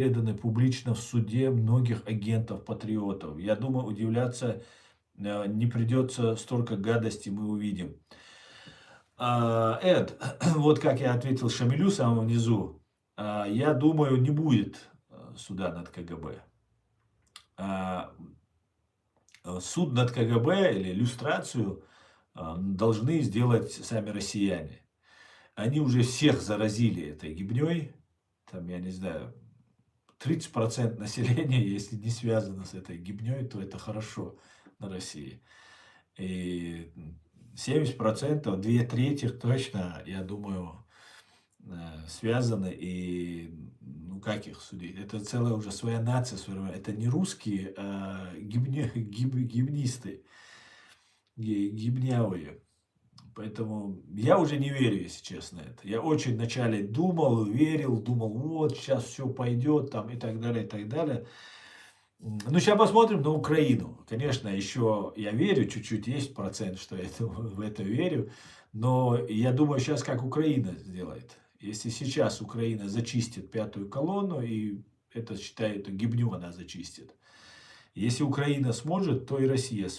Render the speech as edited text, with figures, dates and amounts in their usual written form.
переданы публично в суде многих агентов-патриотов. Я думаю, удивляться не придется, столько гадостей мы увидим. Эд, вот как я ответил Шамилю самому внизу, я думаю, не будет суда над КГБ. А, Суд над КГБ или люстрацию должны сделать сами россияне. Они уже всех заразили этой гибней. Там, я не знаю, 30% населения, если не связано с этой гибней, то это хорошо на России. И 70%, две трети точно, я думаю, связаны. И ну как их судить? Это целая уже своя нация. Это не русские, а гибнисты, гибнявые. Поэтому я уже не верю, если честно, это. Я очень вначале думал, верил, думал, вот, сейчас все пойдет, там, и так далее, и так далее. Ну, сейчас посмотрим на Украину. Конечно, еще я верю, чуть-чуть есть процент, что я в это верю. Но я думаю, сейчас как Украина сделает. Если сейчас Украина зачистит пятую колонну, и это, считаю, эту гибню она зачистит. Если Украина сможет, то и Россия